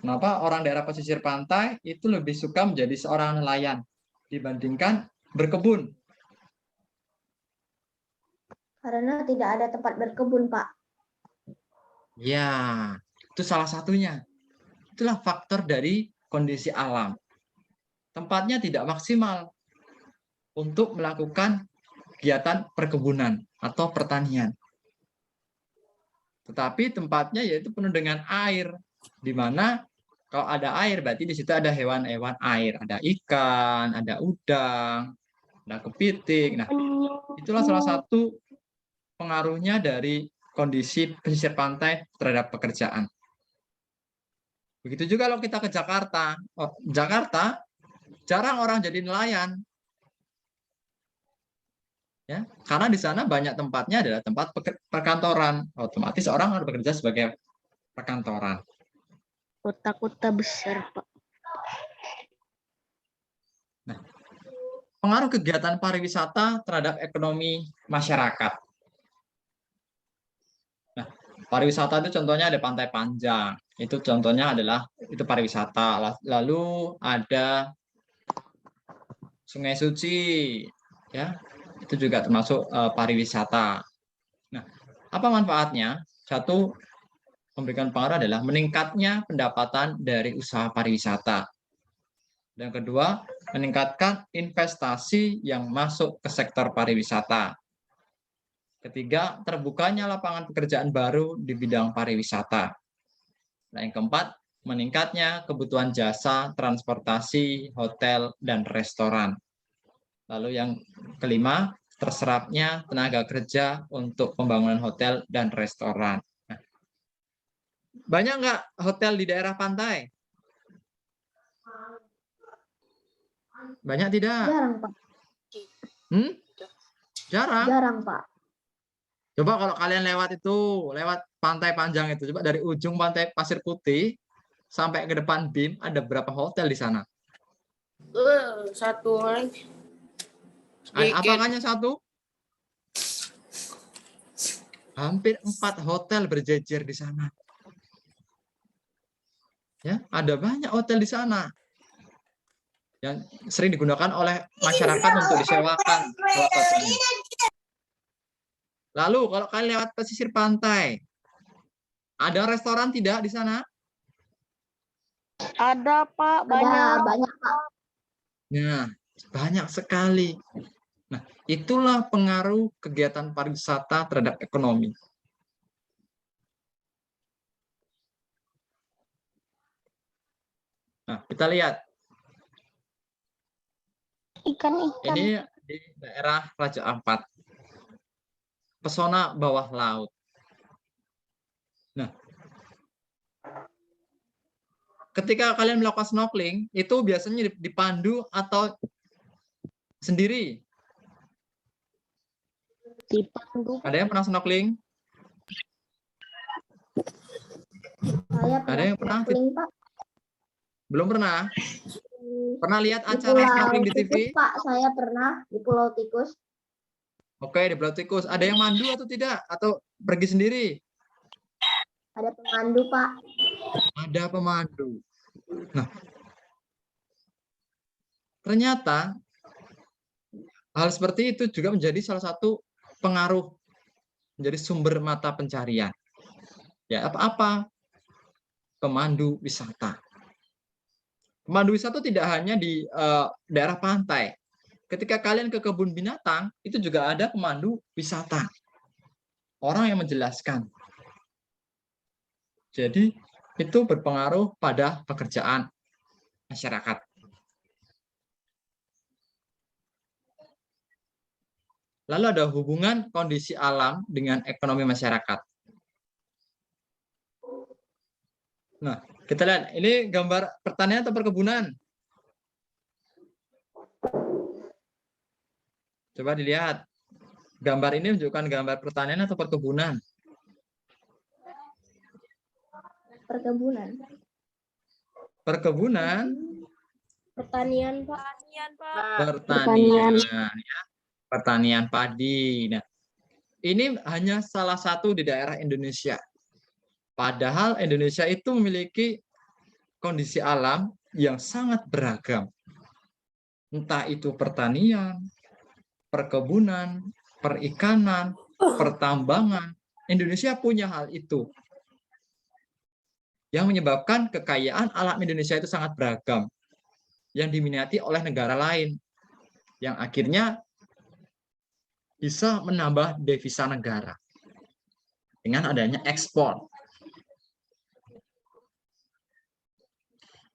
Kenapa orang daerah pesisir pantai itu lebih suka menjadi seorang nelayan dibandingkan berkebun? Karena tidak ada tempat berkebun, Pak. Ya, itu salah satunya. Itulah faktor dari kondisi alam. Tempatnya tidak maksimal untuk melakukan kegiatan perkebunan atau pertanian. Tetapi tempatnya yaitu penuh dengan air, di mana kalau ada air berarti di situ ada hewan-hewan air, ada ikan, ada udang, ada kepiting. Nah, itulah salah satu pengaruhnya dari kondisi pesisir pantai terhadap pekerjaan. Begitu juga kalau kita ke Jakarta. Oh, Jakarta jarang orang jadi nelayan. Ya, karena di sana banyak tempatnya adalah tempat perkantoran. Otomatis orang harus bekerja sebagai perkantoran. Kota-kota besar, Pak. Nah, pengaruh kegiatan pariwisata terhadap ekonomi masyarakat. Nah, pariwisata itu contohnya ada Pantai Panjang. Itu contohnya adalah itu pariwisata. Lalu ada Sungai Suci, ya, itu juga termasuk pariwisata. Nah, apa manfaatnya? Satu, memberikan pengaruh adalah meningkatnya pendapatan dari usaha pariwisata. Dan kedua, meningkatkan investasi yang masuk ke sektor pariwisata. Ketiga, terbukanya lapangan pekerjaan baru di bidang pariwisata. Nah, yang keempat, meningkatnya kebutuhan jasa, transportasi, hotel, dan restoran. Lalu yang kelima, terserapnya tenaga kerja untuk pembangunan hotel dan restoran. Nah, banyak nggak hotel di daerah pantai? Banyak tidak? Jarang, Pak. Jarang. Jarang, Pak. Coba kalau kalian lewat Pantai Panjang itu, coba dari ujung Pantai Pasir Putih sampai ke depan BIM, ada berapa hotel di sana? Satu lagi. Apakahnya satu? Hampir 4 hotel berjejer di sana. Ya, ada banyak hotel di sana yang sering digunakan oleh masyarakat untuk disewakan. Lalu kalau kalian lewat pesisir pantai, ada restoran tidak di sana? Ada, Pak. Banyak. Banyak, Pak. Nah, banyak sekali. Nah, itulah pengaruh kegiatan pariwisata terhadap ekonomi. Nah, kita lihat. Ikan-ikan. Ini di daerah Raja Ampat. Pesona bawah laut. Nah, ketika kalian melakukan snorkeling, itu biasanya dipandu atau sendiri. Dipandu. Ada yang pernah snorkeling? Saya Ada yang pernah? snorkeling, Pak. Belum pernah? Pernah lihat Di acara Pulau snorkeling di TV? Tikus, Pak. Saya pernah di Pulau Tikus. Oke, di Pulau Tikus. Ada yang mandu atau tidak? Atau pergi sendiri? Ada pemandu, Pak. Ada pemandu. Nah, ternyata hal seperti itu juga menjadi salah satu pengaruh, menjadi sumber mata pencarian. Ya, apa-apa? Pemandu wisata. Pemandu wisata tidak hanya di daerah pantai. Ketika kalian ke kebun binatang, itu juga ada pemandu wisata. Orang yang menjelaskan. Jadi, itu berpengaruh pada pekerjaan masyarakat. Lalu ada hubungan kondisi alam dengan ekonomi masyarakat. Nah, kita lihat, ini gambar pertanian atau perkebunan? Coba dilihat. Gambar ini menunjukkan gambar pertanian atau perkebunan? Perkebunan. Perkebunan, Pertanian, Pak. pertanian, ya. Pertanian padi. Nah, ini hanya salah satu di daerah Indonesia. Padahal Indonesia itu memiliki kondisi alam yang sangat beragam. Entah itu pertanian, perkebunan, perikanan, pertambangan. Indonesia punya hal itu. Yang menyebabkan kekayaan alam Indonesia itu sangat beragam. Yang diminati oleh negara lain. Yang akhirnya bisa menambah devisa negara. Dengan adanya ekspor.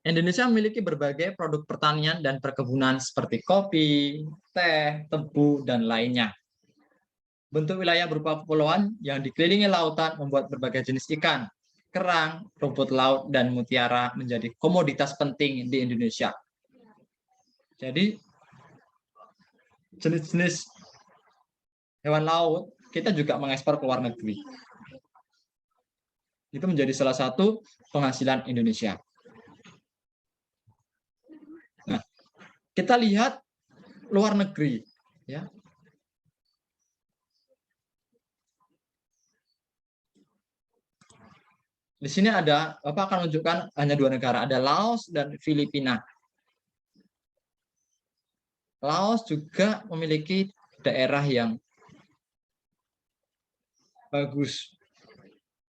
Indonesia memiliki berbagai produk pertanian dan perkebunan seperti kopi, teh, tebu, dan lainnya. Bentuk wilayah berupa kepulauan yang dikelilingi lautan membuat berbagai jenis ikan, kerang, rumput laut, dan mutiara menjadi komoditas penting di Indonesia. Jadi, jenis-jenis hewan laut kita juga mengekspor ke luar negeri. Itu menjadi salah satu penghasilan Indonesia. Nah, kita lihat luar negeri, ya. Di sini ada, Bapak akan menunjukkan hanya 2 negara, ada Laos dan Filipina. Laos juga memiliki daerah yang bagus.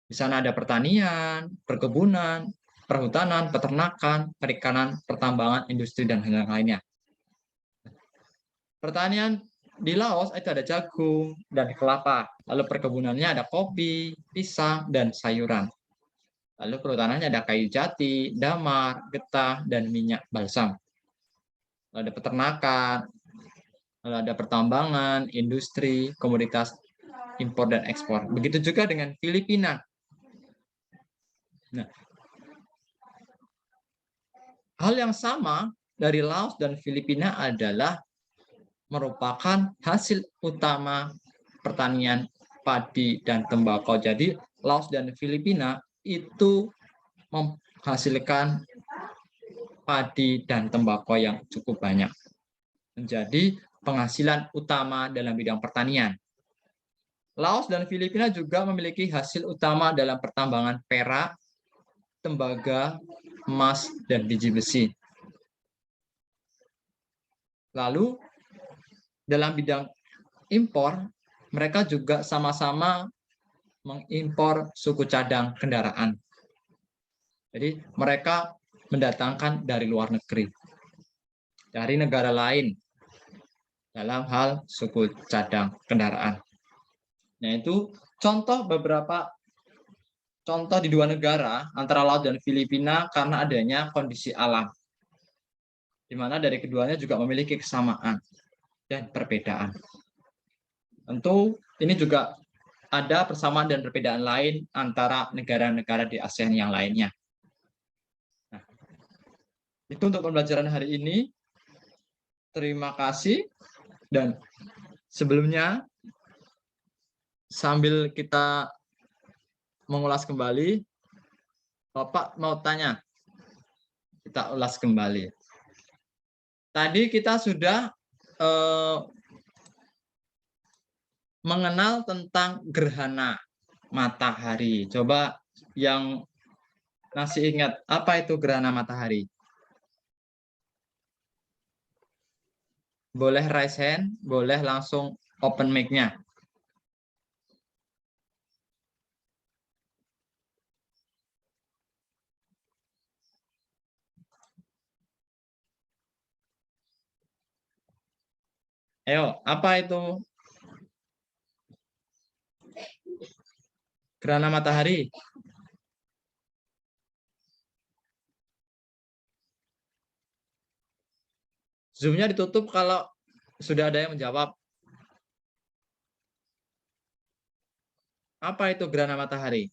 Di sana ada pertanian, perkebunan, perhutanan, peternakan, perikanan, pertambangan, industri, dan hal lainnya. Pertanian di Laos itu ada jagung dan kelapa. Lalu perkebunannya ada kopi, pisang, dan sayuran. Lalu kehutanannya ada kayu jati, damar, getah, dan minyak balsam. Lalu ada peternakan, lalu ada pertambangan, industri, komoditas impor dan ekspor. Begitu juga dengan Filipina. Nah, hal yang sama dari Laos dan Filipina adalah merupakan hasil utama pertanian padi dan tembakau. Jadi Laos dan Filipina itu menghasilkan padi dan tembakau yang cukup banyak. Menjadi penghasilan utama dalam bidang pertanian. Laos dan Filipina juga memiliki hasil utama dalam pertambangan perak, tembaga, emas, dan biji besi. Lalu dalam bidang impor, mereka juga sama-sama mengimpor suku cadang kendaraan. Jadi mereka mendatangkan dari luar negeri, dari negara lain dalam hal suku cadang kendaraan. Nah, itu contoh beberapa contoh di 2 negara antara Laos dan Filipina karena adanya kondisi alam, di mana dari keduanya juga memiliki kesamaan dan perbedaan. Tentu ini juga ada persamaan dan perbedaan lain antara negara-negara di ASEAN yang lainnya. Nah, itu untuk pembelajaran hari ini. terima kasih. Dan sebelumnya, sambil kita mengulas kembali, Bapak mau tanya. Kita ulas kembali. Tadi kita sudah mengenal tentang gerhana matahari. Coba yang masih ingat, apa itu gerhana matahari? Boleh raise hand, boleh langsung open mic-nya. Ayo, apa itu gerhana matahari? Zoom-nya ditutup kalau sudah ada yang menjawab. Apa itu gerhana matahari?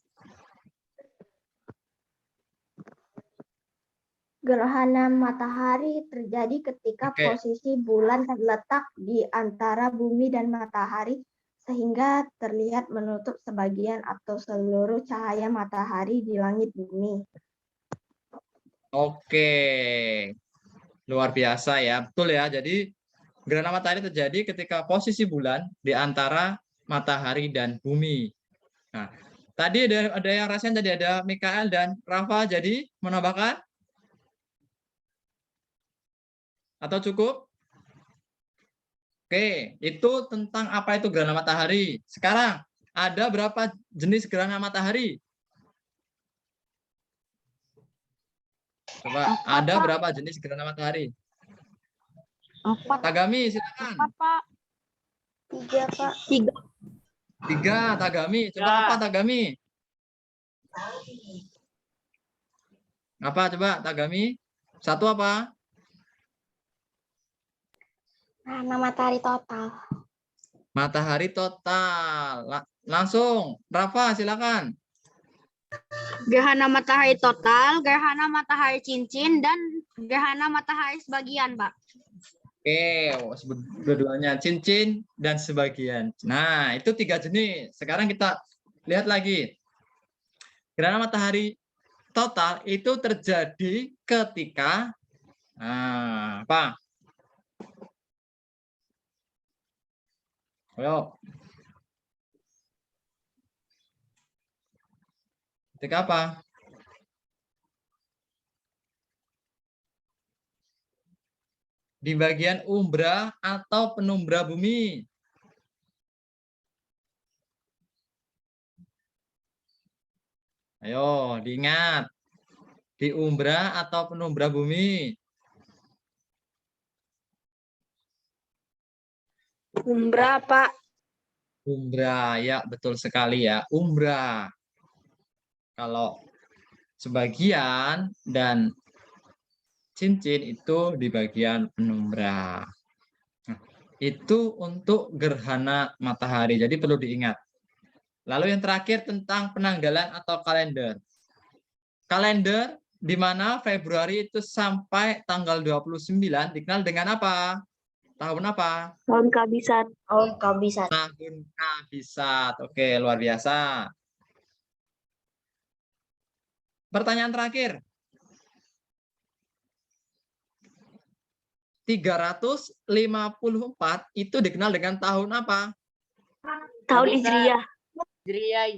Gerhana matahari terjadi ketika Oke. posisi bulan terletak di antara bumi dan matahari sehingga terlihat menutup sebagian atau seluruh cahaya matahari di langit bumi. Oke. Luar biasa ya. Betul ya. Jadi gerhana matahari terjadi ketika posisi bulan di antara matahari dan bumi. Nah, tadi ada yang rasain, tadi ada Mikael dan Rafa, jadi menambahkan? Atau cukup? Oke, itu tentang apa itu gerhana matahari. Sekarang, ada berapa jenis gerhana matahari? Coba, ada berapa jenis gerhana matahari? 4. Tagami, silakan. 4, Pak. 3, Pak. 3. 3, Tagami. Coba apa Tagami? Apa coba Tagami? 1 apa? Gerhana matahari total. Matahari total. Langsung, Rafa silakan. Gerhana matahari total, gerhana matahari cincin, dan gerhana matahari sebagian, Pak. Oke, dua-duanya cincin dan sebagian. Nah, itu 3 jenis. Sekarang kita lihat lagi. Gerhana matahari total itu terjadi ketika apa? Ayo. Ketika apa? Di bagian umbra atau penumbra bumi. Ayo, diingat. Di umbra atau penumbra bumi. Umbra, Pak. Umbra, ya betul sekali ya. Umbra. Kalau sebagian dan cincin itu di bagian penumbra. Nah, itu untuk gerhana matahari. Jadi perlu diingat. Lalu yang terakhir tentang penanggalan atau kalender. Kalender di mana Februari itu sampai tanggal 29 dikenal dengan apa? Tahun apa? Tahun kabisat. Tahun kabisat. Tahun kabisat. Oke, luar biasa. Pertanyaan terakhir. 354 itu dikenal dengan tahun apa? Tahun Hijriyah.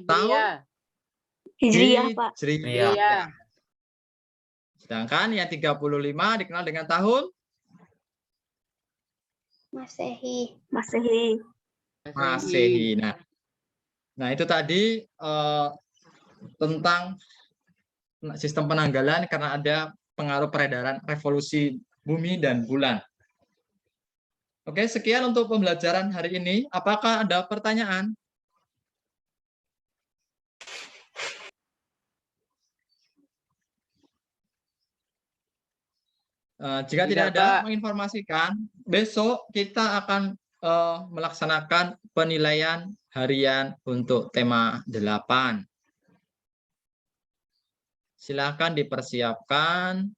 Tahun Hijriyah, Pak. Hijriyah. Sedangkan yang 35 dikenal dengan tahun Masehi. Masehi. Masehi. Nah itu tadi tentang sistem penanggalan karena ada pengaruh peredaran revolusi bumi dan bulan. Oke, sekian untuk pembelajaran hari ini. Apakah ada pertanyaan? Jika tidak ada, menginformasikan, besok kita akan melaksanakan penilaian harian untuk tema 8. Silakan dipersiapkan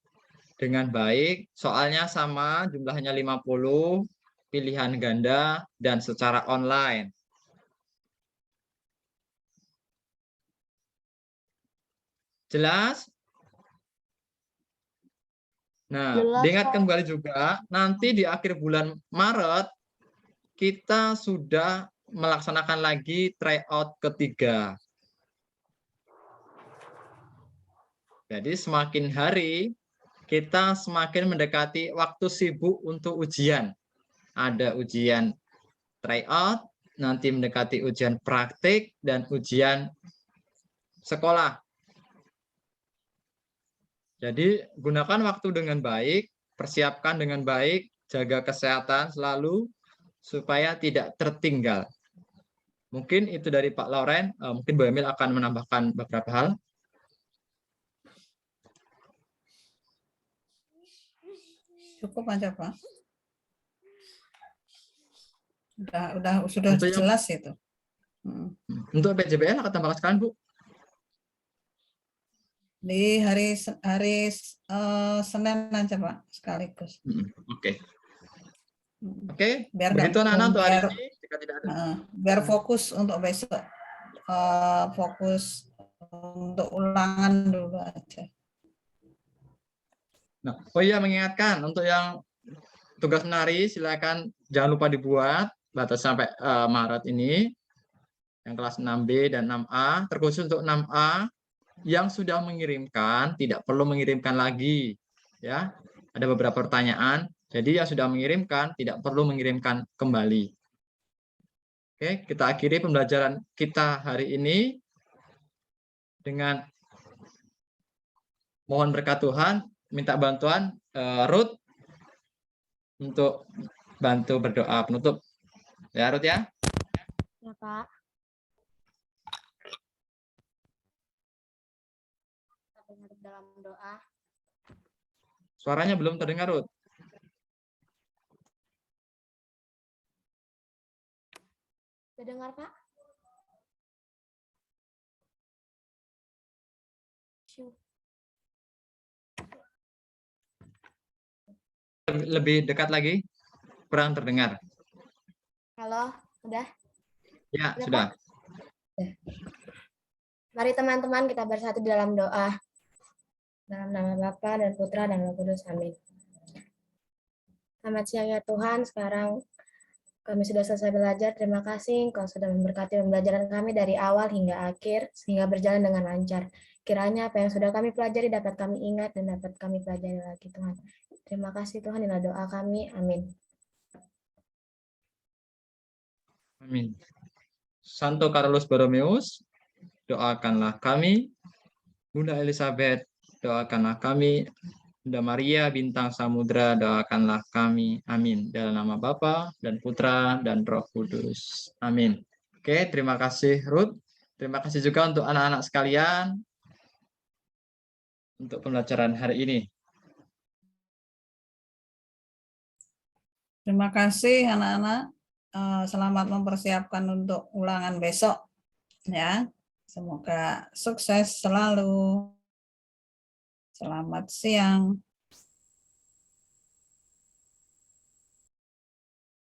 dengan baik. Soalnya sama, jumlahnya 50, pilihan ganda, dan secara online. Jelas? Nah, Jelas, diingat Pak. kembali juga, nanti di akhir bulan Maret, kita sudah melaksanakan lagi tryout ketiga. Jadi semakin hari, kita semakin mendekati waktu sibuk untuk ujian. Ada ujian tryout, nanti mendekati ujian praktik, dan ujian sekolah. Jadi gunakan waktu dengan baik, persiapkan dengan baik, jaga kesehatan selalu supaya tidak tertinggal. Mungkin itu dari Pak Lauren, mungkin Bu Emil akan menambahkan beberapa hal. Cukup aja, Pak. Sudah Untuk yang- jelas itu. Untuk PJBL akan tambahkan sekalian, Bu. Di hari Senin aja, Pak, sekaligus. Oke. Hmm. Oke, Biar begitu nggak- anak-anak untuk hari biar- ini. Jika tidak ada. Biar fokus untuk besok. Fokus untuk ulangan dulu aja. Nah, oh iya, mengingatkan untuk yang tugas menari silakan jangan lupa dibuat batas sampai Maret ini yang kelas 6B dan 6A, terkhusus untuk 6A yang sudah mengirimkan tidak perlu mengirimkan lagi ya. Ada beberapa pertanyaan, jadi yang sudah mengirimkan tidak perlu mengirimkan kembali. Oke, kita akhiri pembelajaran kita hari ini dengan mohon berkat Tuhan, minta bantuan Ruth untuk bantu berdoa penutup. Ya, Ruth ya. Ya, Pak. Kita dengar dalam doa. Suaranya belum terdengar, Ruth. Sudah dengar, Pak? Lebih dekat lagi, kurang terdengar. Halo, udah? Ya, Udah, sudah. Mari teman-teman kita bersatu di dalam doa. Dalam nama Bapa dan Putra dan Roh Kudus. Amin. Selamat siang ya Tuhan. Sekarang kami sudah selesai belajar. Terima kasih Engkau sudah memberkati pembelajaran kami dari awal hingga akhir, sehingga berjalan dengan lancar. Kiranya apa yang sudah kami pelajari dapat kami ingat dan dapat kami pelajari lagi Tuhan. Terima kasih Tuhan, inilah doa kami. Amin. Amin. Santo Carlos Borromeus, doakanlah kami. Bunda Elizabeth, doakanlah kami. Bunda Maria Bintang Samudra, doakanlah kami. Amin. Dalam nama Bapa dan Putra dan Roh Kudus. Amin. Oke, terima kasih Ruth. Terima kasih juga untuk anak-anak sekalian untuk pembelajaran hari ini. Terima kasih anak-anak. Selamat mempersiapkan untuk ulangan besok. Ya, semoga sukses selalu. Selamat siang.